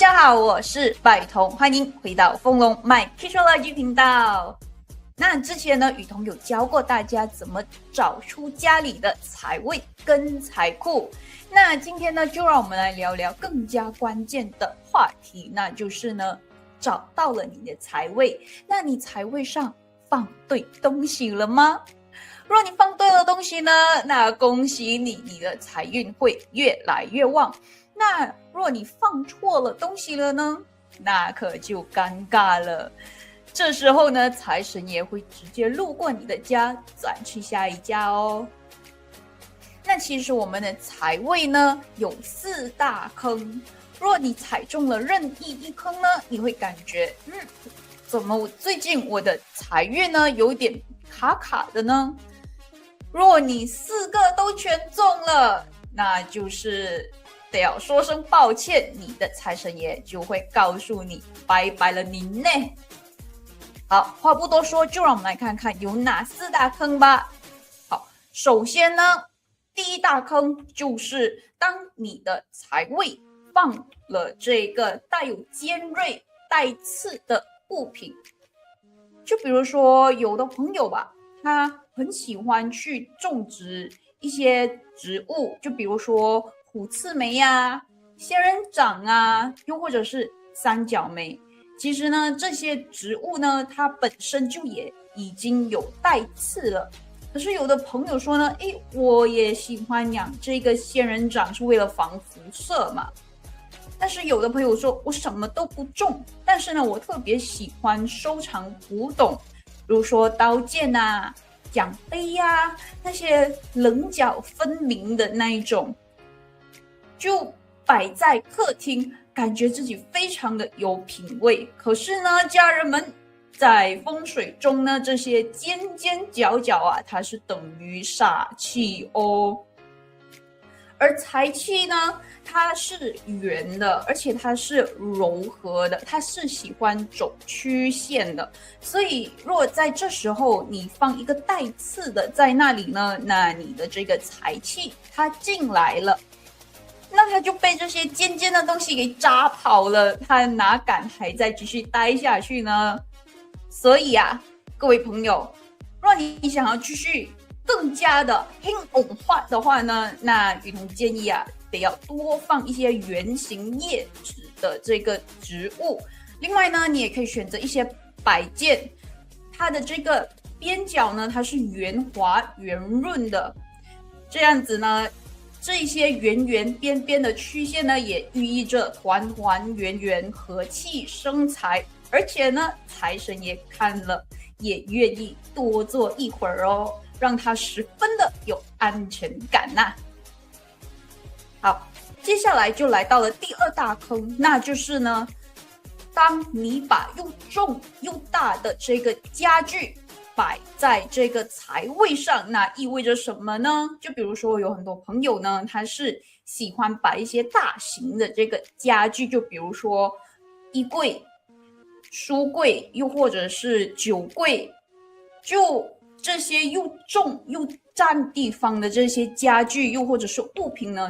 家好，我是百彤，欢迎回到丰隆 My Kissology 频道。那之前呢，雨桐有教过大家怎么找出家里的财位跟财库。那今天呢，就让我们来聊聊更加关键的话题，那就是呢，找到了你的财位，那你财位上放对东西了吗？若你放对了东西呢，那恭喜你，你的财运会越来越旺。那若你放错了东西了呢，那可就尴尬了。这时候呢，财神爷会直接路过你的家，转去下一家哦。那其实我们的财位呢，有4大坑。若你踩中了任意一坑呢，你会感觉，怎么最近我的财运呢，有点卡卡的呢？若你4个都全中了，那就是得要说声抱歉，你的财神爷就会告诉你拜拜了您呢。好，话不多说，就让我们来看看有哪4大坑吧。好，首先呢，第一大坑就是当你的财位放了这个带有尖锐带刺的物品，就比如说有的朋友吧，他很喜欢去种植一些植物，就比如说虎刺梅啊、仙人掌啊，又或者是三角梅。其实呢，这些植物呢，它本身就也已经有带刺了。可是有的朋友说呢，我也喜欢养这个仙人掌，是为了防辐射嘛。但是有的朋友说，我什么都不种，但是呢，我特别喜欢收藏古董，比如说刀剑啊、奖杯啊，那些棱角分明的那一种，就摆在客厅，感觉自己非常的有品味。可是呢，家人们，在风水中呢，这些尖尖角角啊，它是等于煞气哦。而财气呢，它是圆的，而且它是柔和的，它是喜欢走曲线的。所以若在这时候你放一个带刺的在那里呢，那你的这个财气它进来了，那他就被这些尖尖的东西给扎跑了，他哪敢还再继续待下去呢？所以啊，各位朋友，若你想要继续更加的兴旺化的话呢，那雨桐建议啊，得要多放一些圆形叶子的这个植物。另外呢，你也可以选择一些摆件，它的这个边角呢，它是圆滑圆润的，这样子呢，这些圆圆边边的曲线呢，也寓意着团团圆圆、和气生财。而且呢，财神爷看了也愿意多坐一会儿哦，让他十分的有安全感呐。好，接下来就来到了第2大坑，那就是呢，当你把又重又大的这个家具摆在这个财位上，那意味着什么呢？就比如说有很多朋友呢，他是喜欢摆一些大型的这个家具，就比如说衣柜、书柜，又或者是酒柜，就这些又重又占地方的这些家具，又或者是物品呢，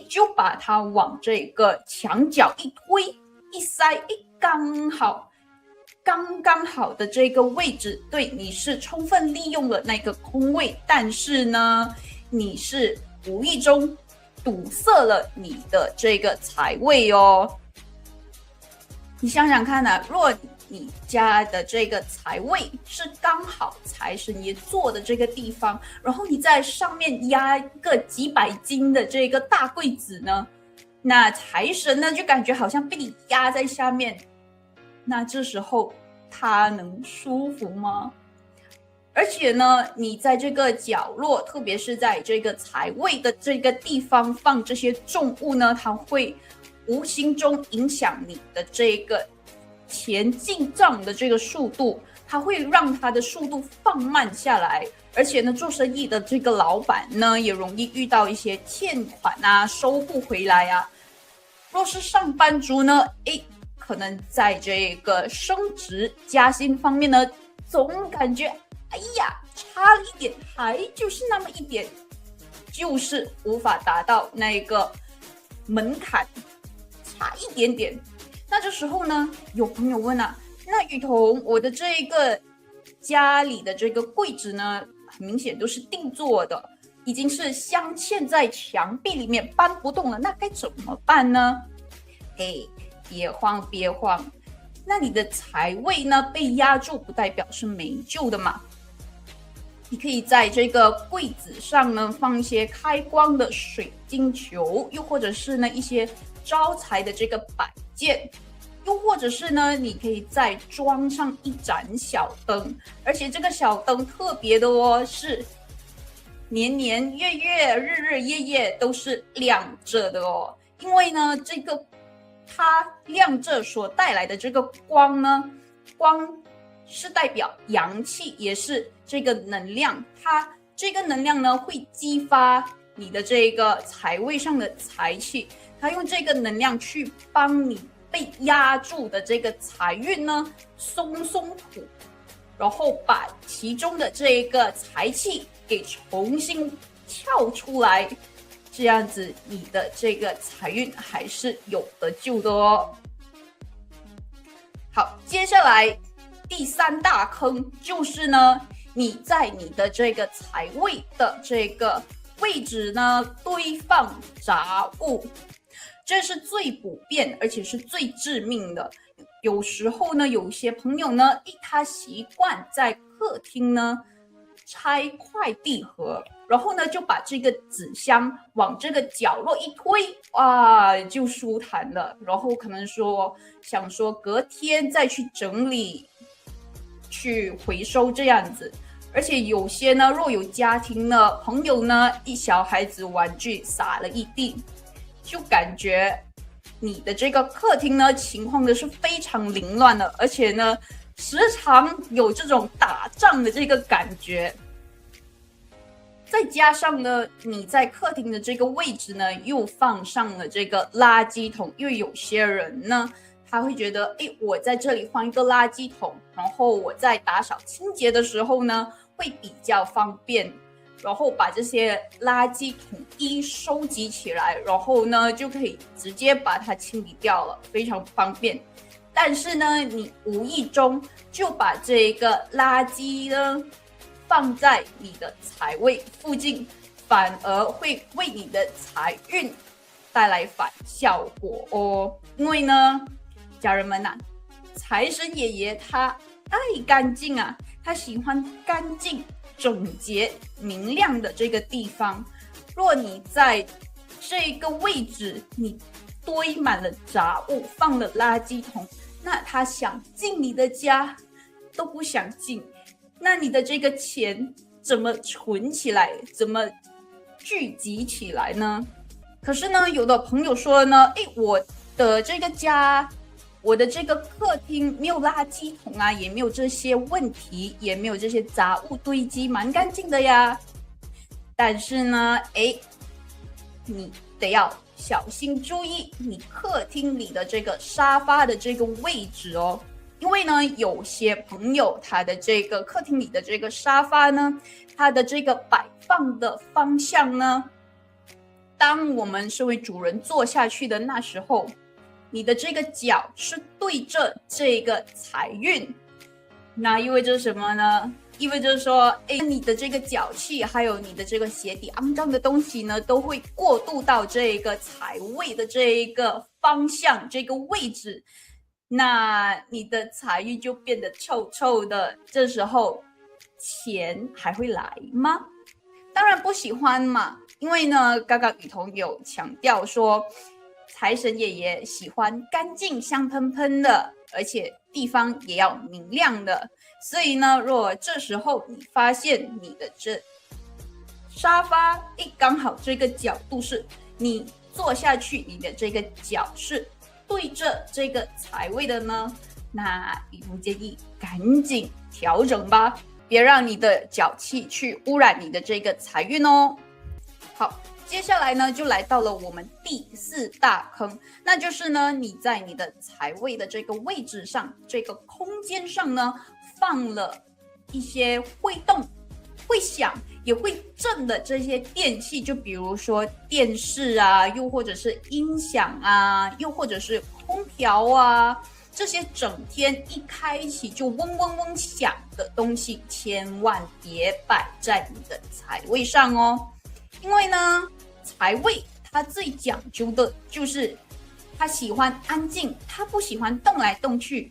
就把它往这个墙角一推一塞，刚好的这个位置，对，你是充分利用了那个空位，但是呢，你是无意中堵塞了你的这个财位哦。你想想看啊，若你家的这个财位是刚好财神爷坐的这个地方，然后你在上面压一个几百斤的这个大柜子呢，那财神呢就感觉好像被你压在下面，那这时候他能舒服吗？而且呢，你在这个角落，特别是在这个财位的这个地方放这些重物呢，它会无形中影响你的这个前进账的这个速度，它会让它的速度放慢下来。而且呢，做生意的这个老板呢，也容易遇到一些欠款啊，收不回来啊。若是上班族呢，可能在这个升职加薪方面呢，总感觉差了一点，还就是那么一点，就是无法达到那个门槛，差一点点。那这时候呢，有朋友问啊，那雨桐，我的这个家里的这个柜子呢，很明显都是定做的，已经是镶嵌在墙壁里面，搬不动了，那该怎么办呢？嘿，别慌别慌，那你的财位呢被压住，不代表是没救的嘛。你可以在这个柜子上呢放一些开光的水晶球，又或者是呢一些招财的这个摆件，又或者是呢你可以再装上一盏小灯，而且这个小灯特别的哦，是年年月月日日夜夜都是亮着的哦。因为呢这个它亮着所带来的这个光呢，光是代表阳气，也是这个能量，它这个能量呢会激发你的这个财位上的财气，它用这个能量去帮你被压住的这个财运呢松土，然后把其中的这个财气给重新跳出来，这样子你的这个财运还是有得救的哦。好，接下来第3大坑就是呢，你在你的这个财位的这个位置呢堆放杂物，这是最普遍而且是最致命的。有时候呢，有些朋友呢，他习惯在客厅呢拆快递盒，然后呢就把这个纸箱往这个角落一推，哇，就舒坦了。然后可能想说隔天再去整理去回收这样子。而且有些呢，若有家庭呢，朋友呢，小孩子玩具撒了一地，就感觉你的这个客厅呢情况呢是非常凌乱的，而且呢时常有这种打仗的这个感觉。再加上呢，你在客厅的这个位置呢又放上了这个垃圾桶，因为有些人呢他会觉得，我在这里放一个垃圾桶，然后我在打扫清洁的时候呢会比较方便，然后把这些垃圾统一收集起来，然后呢就可以直接把它清理掉了，非常方便。但是呢，你无意中就把这个垃圾呢放在你的财位附近，反而会为你的财运带来反效果哦。因为呢，家人们啊，财神爷爷他爱干净啊，他喜欢干净整洁明亮的这个地方。若你在这个位置你堆满了杂物，放了垃圾桶，那他想进你的家都不想进，那你的这个钱怎么存起来，怎么聚集起来呢？可是呢，有的朋友说呢，我的这个家，我的这个客厅没有垃圾桶啊，也没有这些问题，也没有这些杂物堆积，蛮干净的呀。但是呢，你得要小心注意你客厅里的这个沙发的这个位置哦。因为呢，有些朋友他的这个客厅里的这个沙发呢，它的这个摆放的方向呢，当我们身为主人坐下去的那时候，你的这个脚是对着这个财运，那意味着什么呢？意味着说，你的这个脚气还有你的这个鞋底肮脏的东西呢，都会过渡到这个财位的这一个方向，这个位置。那你的财运就变得臭臭的，这时候钱还会来吗？当然不喜欢嘛，因为呢，刚刚雨桐有强调说，财神爷爷喜欢干净香喷喷的，而且地方也要明亮的。所以呢，若这时候你发现你的这沙发，刚好这个角度是你坐下去，你的这个脚是对着这个财位的呢，那雨桐建议赶紧调整吧，别让你的脚气去污染你的这个财运哦。好，接下来呢就来到了我们第4大坑，那就是呢你在你的财位的这个位置上，这个空间上呢放了一些会动会响也会震的这些电器，就比如说电视啊，又或者是音响啊，又或者是空调啊，这些整天一开启就嗡嗡嗡响的东西，千万别摆在你的财位上哦。因为呢，财位它最讲究的就是他喜欢安静，他不喜欢动来动去。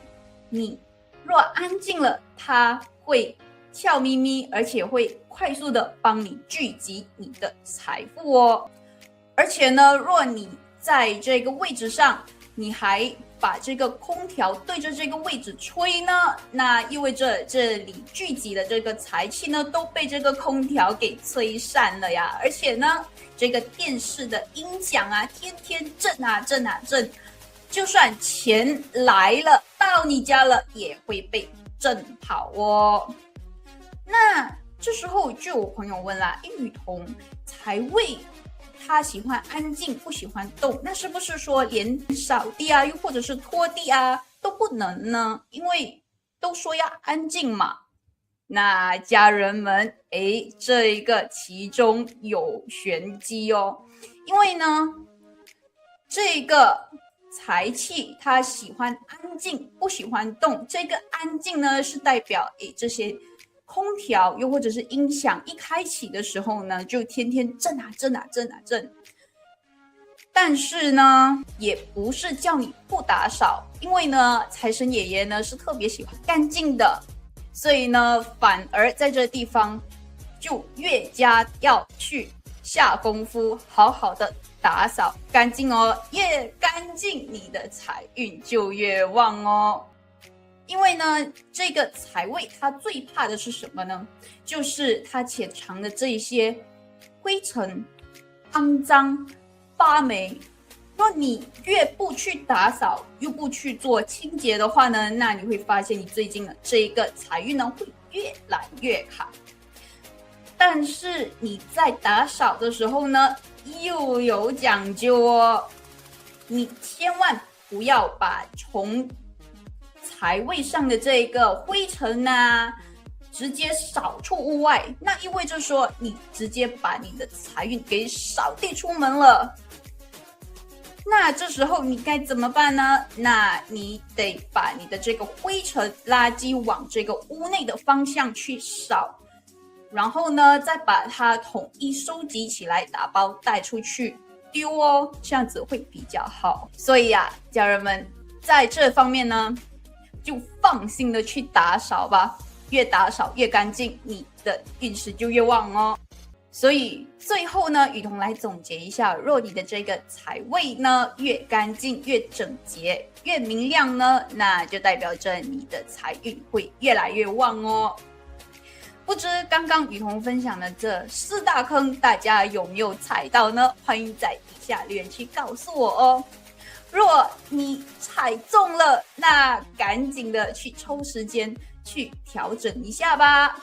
你若安静了，他会笑眯眯，而且会快速的帮你聚集你的财富哦。而且呢，若你在这个位置上，你还把这个空调对着这个位置吹呢，那意味着这里聚集的这个财气呢都被这个空调给吹散了呀。而且呢，这个电视的音响啊，天天震啊震啊震，就算钱来了到你家了，也会被震跑哦。那这时候就有朋友问啦，雨桐，财位他喜欢安静，不喜欢动，那是不是说连扫地啊，又或者是拖地啊都不能呢？因为都说要安静嘛。那家人们，这一个其中有玄机哦。因为呢，这个财气它喜欢安静，不喜欢动。这个安静呢，是代表这些空调又或者是音响一开启的时候呢，就天天震啊震啊震啊震。但是呢，也不是叫你不打扫，因为呢，财神爷爷呢是特别喜欢干净的，所以呢，反而在这地方就越加要去下功夫，好好的打扫干净哦。越干净，你的财运就越旺哦。因为呢，这个财位它最怕的是什么呢？就是它潜藏的这些灰尘、肮脏、发霉。若你越不去打扫，又不去做清洁的话呢，那你会发现你最近的这一个财运呢会越来越卡。但是你在打扫的时候呢，又有讲究哦，你千万不要把从财位上的这个灰尘啊，直接扫出屋外，那意味着说你直接把你的财运给扫地出门了。那这时候你该怎么办呢？那你得把你的这个灰尘垃圾往这个屋内的方向去扫，然后呢，再把它统一收集起来，打包带出去丢哦，这样子会比较好。所以啊，家人们在这方面呢，就放心的去打扫吧，越打扫越干净，你的运势就越旺哦。所以最后呢，雨桐来总结一下，若你的这个财位呢越干净、越整洁、越明亮呢，那就代表着你的财运会越来越旺哦。不知刚刚雨桐分享的这4大坑，大家有没有踩到呢？欢迎在底下留言区告诉我哦。若你踩中了，那赶紧的去抽时间去调整一下吧。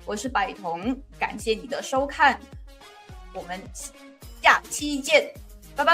我是百彤，感谢你的收看，我们下期见，拜拜。